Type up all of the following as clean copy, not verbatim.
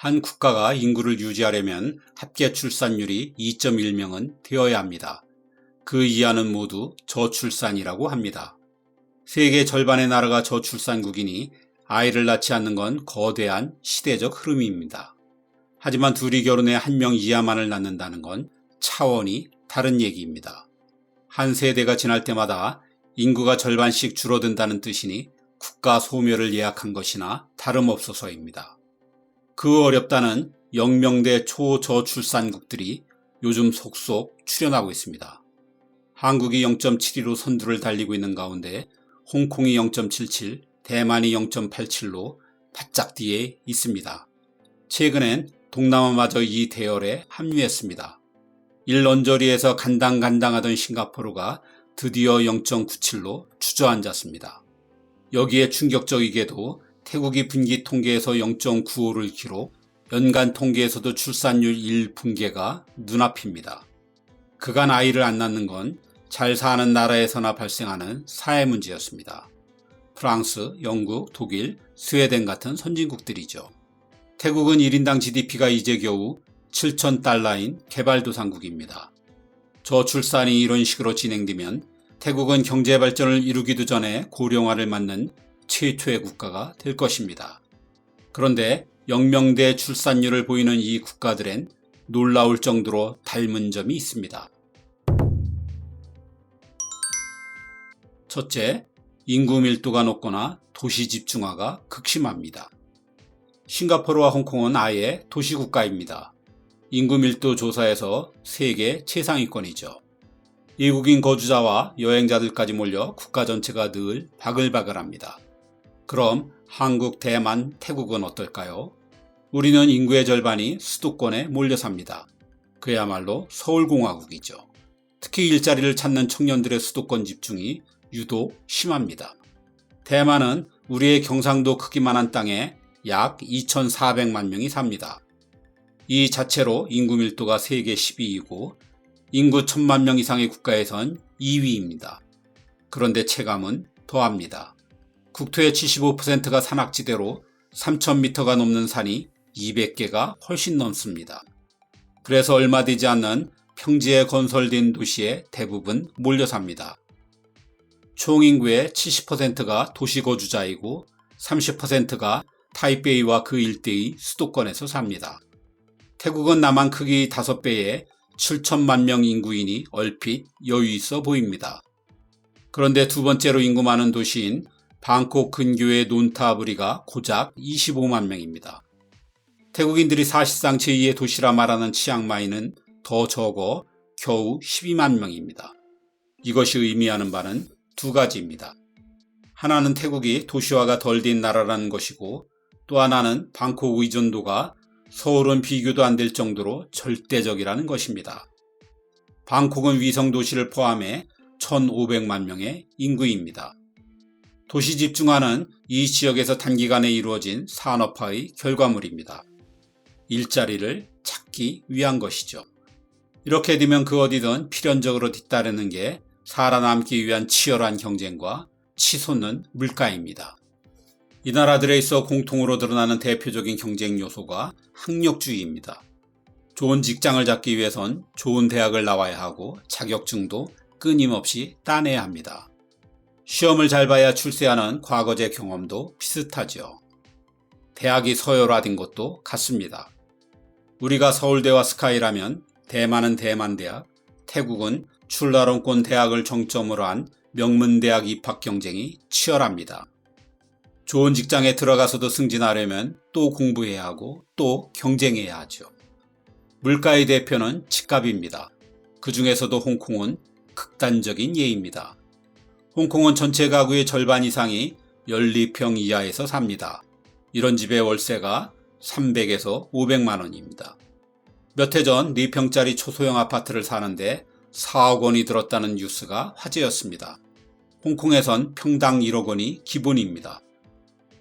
한 국가가 인구를 유지하려면 합계 출산율이 2.1명은 되어야 합니다. 그 이하는 모두 저출산이라고 합니다. 세계 절반의 나라가 저출산국이니 아이를 낳지 않는 건 거대한 시대적 흐름입니다. 하지만 둘이 결혼해 1명 이하만을 낳는다는 건 차원이 다른 얘기입니다. 한 세대가 지날 때마다 인구가 절반씩 줄어든다는 뜻이니 국가 소멸을 예약한 것이나 다름없어서입니다. 그 어렵다는 영명대 초저출산국들이 요즘 속속 출현하고 있습니다. 한국이 0.72로 선두를 달리고 있는 가운데 홍콩이 0.77, 대만이 0.87로 바짝 뒤에 있습니다. 최근엔 동남아마저 이 대열에 합류했습니다. 일런저리에서 간당간당하던 싱가포르가 드디어 0.97로 주저앉았습니다. 여기에 충격적이게도 태국이 분기 통계에서 0.95를 기록, 연간 통계에서도 출산율 1붕괴가 눈앞입니다. 그간 아이를 안 낳는 건 잘 사는 나라에서나 발생하는 사회 문제였습니다. 프랑스, 영국, 독일, 스웨덴 같은 선진국들이죠. 태국은 1인당 GDP가 이제 겨우 7,000달러인 개발도상국입니다. 저출산이 이런 식으로 진행되면 태국은 경제 발전을 이루기도 전에 고령화를 맞는 최초의 국가가 될 것입니다. 그런데 영명대 출산율을 보이는 이 국가들엔 놀라울 정도로 닮은 점이 있습니다. 첫째, 인구 밀도가 높거나 도시 집중화가 극심합니다. 싱가포르와 홍콩은 아예 도시국가입니다. 인구 밀도 조사에서 세계 최상위권이죠. 외국인 거주자와 여행자들까지 몰려 국가 전체가 늘 바글바글합니다. 그럼 한국, 대만, 태국은 어떨까요? 우리는 인구의 절반이 수도권에 몰려 삽니다. 그야말로 서울공화국이죠. 특히 일자리를 찾는 청년들의 수도권 집중이 유독 심합니다. 대만은 우리의 경상도 크기만한 땅에 약 2,400만 명이 삽니다. 이 자체로 인구 밀도가 세계 10위이고 인구 1,000만 명 이상의 국가에선 2위입니다. 그런데 체감은 더합니다. 국토의 75%가 산악지대로 3,000m가 넘는 산이 200개가 훨씬 넘습니다. 그래서 얼마 되지 않는 평지에 건설된 도시에 대부분 몰려 삽니다. 총 인구의 70%가 도시 거주자이고 30%가 타이베이와 그 일대의 수도권에서 삽니다. 태국은 남한 크기 5배의 7천만 명 인구이니 얼핏 여유 있어 보입니다. 그런데 두 번째로 인구 많은 도시인 방콕 근교의 논타브리가 고작 25만 명입니다. 태국인들이 사실상 제2의 도시라 말하는 치앙마이는 더 적어 겨우 12만 명입니다. 이것이 의미하는 바는 두 가지입니다. 하나는 태국이 도시화가 덜 된 나라라는 것이고 또 하나는 방콕 의존도가 서울은 비교도 안 될 정도로 절대적이라는 것입니다. 방콕은 위성도시를 포함해 1,500만 명의 인구입니다. 도시 집중화는 이 지역에서 단기간에 이루어진 산업화의 결과물입니다. 일자리를 찾기 위한 것이죠. 이렇게 되면 그 어디든 필연적으로 뒤따르는 게 살아남기 위한 치열한 경쟁과 치솟는 물가입니다. 이 나라들에 있어 공통으로 드러나는 대표적인 경쟁 요소가 학력주의입니다. 좋은 직장을 잡기 위해선 좋은 대학을 나와야 하고 자격증도 끊임없이 따내야 합니다. 시험을 잘 봐야 출세하는 과거제 경험도 비슷하죠. 대학이 서열화된 것도 같습니다. 우리가 서울대와 스카이라면 대만은 대만대학, 태국은 출라론권 대학을 정점으로 한 명문대학 입학 경쟁이 치열합니다. 좋은 직장에 들어가서도 승진하려면 또 공부해야 하고 또 경쟁해야 하죠. 물가의 대표는 집값입니다. 그 중에서도 홍콩은 극단적인 예입니다. 홍콩은 전체 가구의 절반 이상이 12평 이하에서 삽니다. 이런 집의 월세가 300에서 500만 원입니다. 몇 해 전 4평짜리 초소형 아파트를 사는데 4억 원이 들었다는 뉴스가 화제였습니다. 홍콩에선 평당 1억 원이 기본입니다.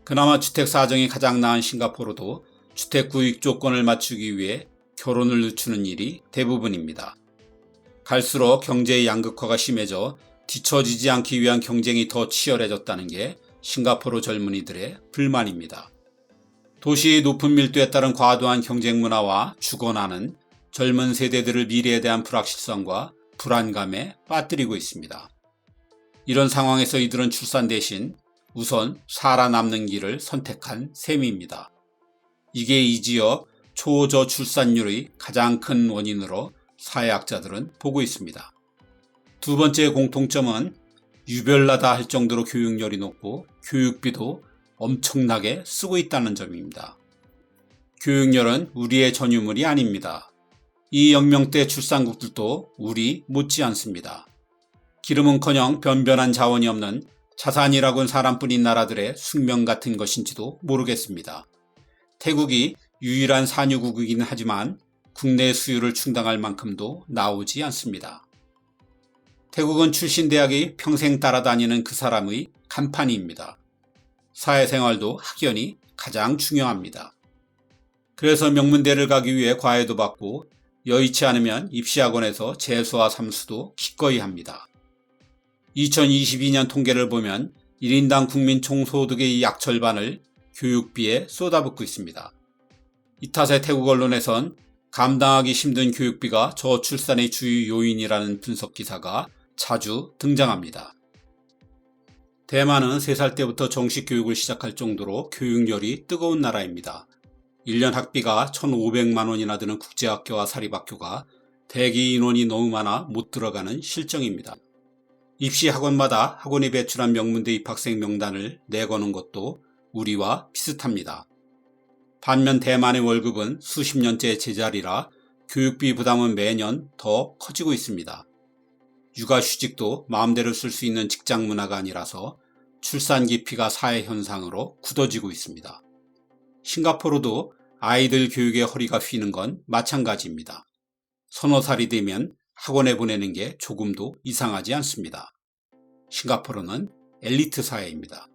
그나마 주택 사정이 가장 나은 싱가포르도 주택 구입 조건을 맞추기 위해 결혼을 늦추는 일이 대부분입니다. 갈수록 경제의 양극화가 심해져 뒤처지지 않기 위한 경쟁이 더 치열해졌다는 게 싱가포르 젊은이들의 불만입니다. 도시의 높은 밀도에 따른 과도한 경쟁 문화와 죽어나는 젊은 세대들을 미래에 대한 불확실성과 불안감에 빠뜨리고 있습니다. 이런 상황에서 이들은 출산 대신 우선 살아남는 길을 선택한 셈입니다. 이게 이 지역 초저출산율의 가장 큰 원인으로 사회학자들은 보고 있습니다. 두 번째 공통점은 유별나다 할 정도로 교육열이 높고 교육비도 엄청나게 쓰고 있다는 점입니다. 교육열은 우리의 전유물이 아닙니다. 이 영명대 출산국들도 우리 못지 않습니다. 기름은커녕 변변한 자원이 없는 자산이라곤 사람뿐인 나라들의 숙명 같은 것인지도 모르겠습니다. 태국이 유일한 산유국이긴 하지만 국내 수요를 충당할 만큼도 나오지 않습니다. 태국은 출신 대학이 평생 따라다니는 그 사람의 간판입니다. 사회생활도 학연이 가장 중요합니다. 그래서 명문대를 가기 위해 과외도 받고 여의치 않으면 입시학원에서 재수와 삼수도 기꺼이 합니다. 2022년 통계를 보면 1인당 국민 총소득의 약 절반을 교육비에 쏟아붓고 있습니다. 이 탓에 태국 언론에선 감당하기 힘든 교육비가 저출산의 주요 요인이라는 분석 기사가 자주 등장합니다. 대만은 3살 때부터 정식 교육을 시작할 정도로 교육열이 뜨거운 나라입니다. 1년 학비가 1,500만 원이나 드는 국제학교와 사립학교가 대기 인원이 너무 많아 못 들어가는 실정입니다. 입시 학원마다 학원이 배출한 명문대 입학생 명단을 내거는 것도 우리와 비슷합니다. 반면 대만의 월급은 수십 년째 제자리라 교육비 부담은 매년 더 커지고 있습니다. 육아휴직도 마음대로 쓸 수 있는 직장 문화가 아니라서 출산 기피가 사회 현상으로 굳어지고 있습니다. 싱가포르도 아이들 교육에 허리가 휘는 건 마찬가지입니다. 서너 살이 되면 학원에 보내는 게 조금도 이상하지 않습니다. 싱가포르는 엘리트 사회입니다.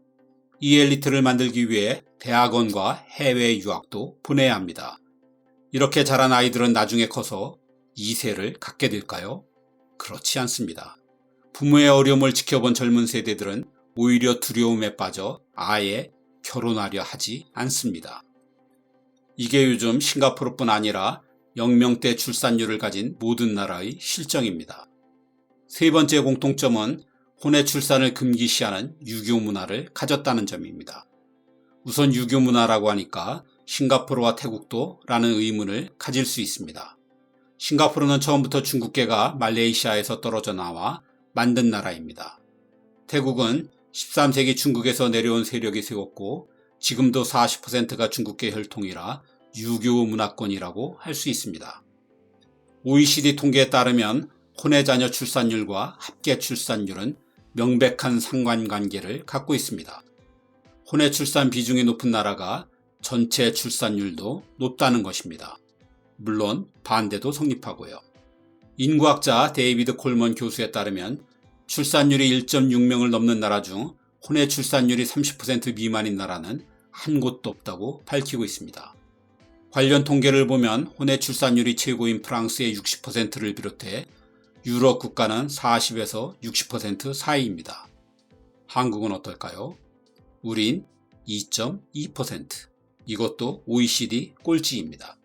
이 엘리트를 만들기 위해 대학원과 해외 유학도 보내야 합니다. 이렇게 자란 아이들은 나중에 커서 2세를 갖게 될까요? 그렇지 않습니다. 부모의 어려움을 지켜본 젊은 세대들은 오히려 두려움에 빠져 아예 결혼하려 하지 않습니다. 이게 요즘 싱가포르뿐 아니라 영명대 출산율을 가진 모든 나라의 실정입니다. 세 번째 공통점은 혼외 출산을 금기시하는 유교 문화를 가졌다는 점입니다. 우선 유교 문화라고 하니까 싱가포르와 태국도 라는 의문을 가질 수 있습니다. 싱가포르는 처음부터 중국계가 말레이시아에서 떨어져 나와 만든 나라입니다. 태국은 13세기 중국에서 내려온 세력이 세웠고 지금도 40%가 중국계 혈통이라 유교 문화권이라고 할 수 있습니다. OECD 통계에 따르면 혼외 자녀 출산율과 합계 출산율은 명백한 상관관계를 갖고 있습니다. 혼외 출산 비중이 높은 나라가 전체 출산율도 높다는 것입니다. 물론 반대도 성립하고요. 인구학자 데이비드 콜먼 교수에 따르면 출산율이 1.6명을 넘는 나라 중 혼외 출산율이 30% 미만인 나라는 한 곳도 없다고 밝히고 있습니다. 관련 통계를 보면 혼외 출산율이 최고인 프랑스의 60%를 비롯해 유럽 국가는 40에서 60% 사이입니다. 한국은 어떨까요? 우린 2.2%. 이것도 OECD 꼴찌입니다.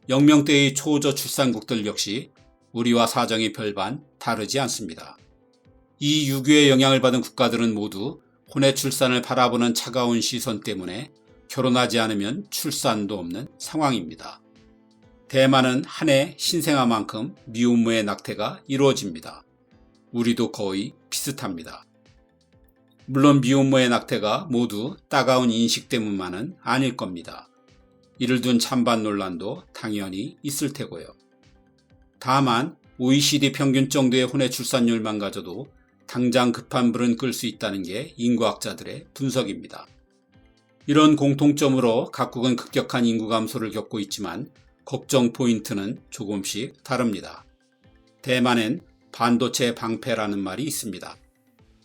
영명대의 초저출산국들 역시 우리와 사정이 별반 다르지 않습니다. 이 유교의 영향을 받은 국가들은 모두 혼외 출산을 바라보는 차가운 시선 때문에 결혼하지 않으면 출산도 없는 상황입니다. 대만은 한 해 신생아만큼 미혼모의 낙태가 이루어집니다. 우리도 거의 비슷합니다. 물론 미혼모의 낙태가 모두 따가운 인식 때문만은 아닐 겁니다. 이를 둔 찬반 논란도 당연히 있을 테고요. 다만 OECD 평균 정도의 혼외 출산율만 가져도 당장 급한 불은 끌 수 있다는 게 인구학자들의 분석입니다. 이런 공통점으로 각국은 급격한 인구 감소를 겪고 있지만 걱정 포인트는 조금씩 다릅니다. 대만엔 반도체 방패라는 말이 있습니다.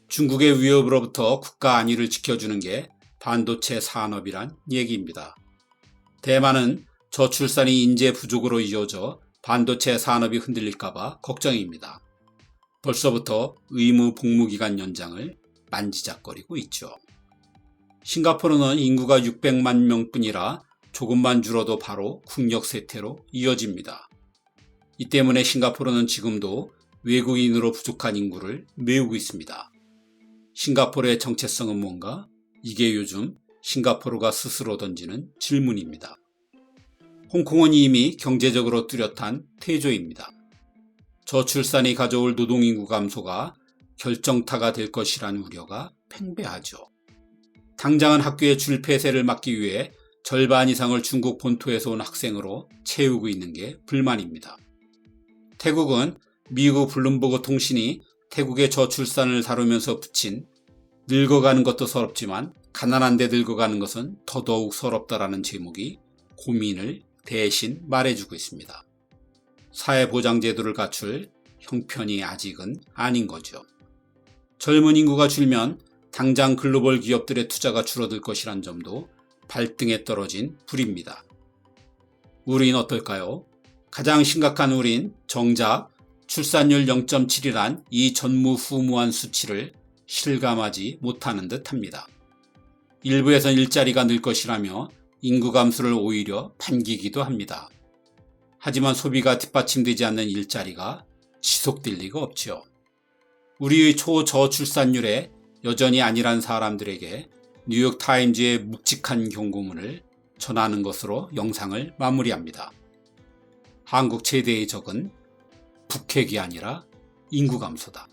중국의 위협으로부터 국가 안위를 지켜주는 게 반도체 산업이란 얘기입니다. 대만은 저출산이 인재 부족으로 이어져 반도체 산업이 흔들릴까봐 걱정입니다. 벌써부터 의무 복무기간 연장을 만지작거리고 있죠. 싱가포르는 인구가 600만 명뿐이라 조금만 줄어도 바로 국력 쇠퇴로 이어집니다. 이 때문에 싱가포르는 지금도 외국인으로 부족한 인구를 메우고 있습니다. 싱가포르의 정체성은 뭔가? 이게 요즘 싱가포르가 스스로 던지는 질문입니다. 홍콩은 이미 경제적으로 뚜렷한 태조입니다. 저출산이 가져올 노동인구 감소가 결정타가 될 것이라는 우려가 팽배하죠. 당장은 학교의 줄 폐쇄를 막기 위해 절반 이상을 중국 본토에서 온 학생으로 채우고 있는 게 불만입니다. 태국은 미국 블룸버그 통신이 태국의 저출산을 다루면서 붙인 늙어가는 것도 서럽지만 가난한데 늙어가는 것은 더더욱 서럽다라는 제목이 고민을 대신 말해주고 있습니다. 사회보장제도를 갖출 형편이 아직은 아닌 거죠. 젊은 인구가 줄면 당장 글로벌 기업들의 투자가 줄어들 것이란 점도 발등에 떨어진 불입니다. 우린 어떨까요? 가장 심각한 우린 정작 출산율 0.7이란 이 전무후무한 수치를 실감하지 못하는 듯합니다. 일부에선 일자리가 늘 것이라며 인구 감소를 오히려 반기기도 합니다. 하지만 소비가 뒷받침되지 않는 일자리가 지속될 리가 없죠. 우리의 초저출산율에 여전히 아니란 사람들에게 뉴욕타임즈의 묵직한 경고문을 전하는 것으로 영상을 마무리합니다. 한국 최대의 적은 북핵이 아니라 인구 감소다.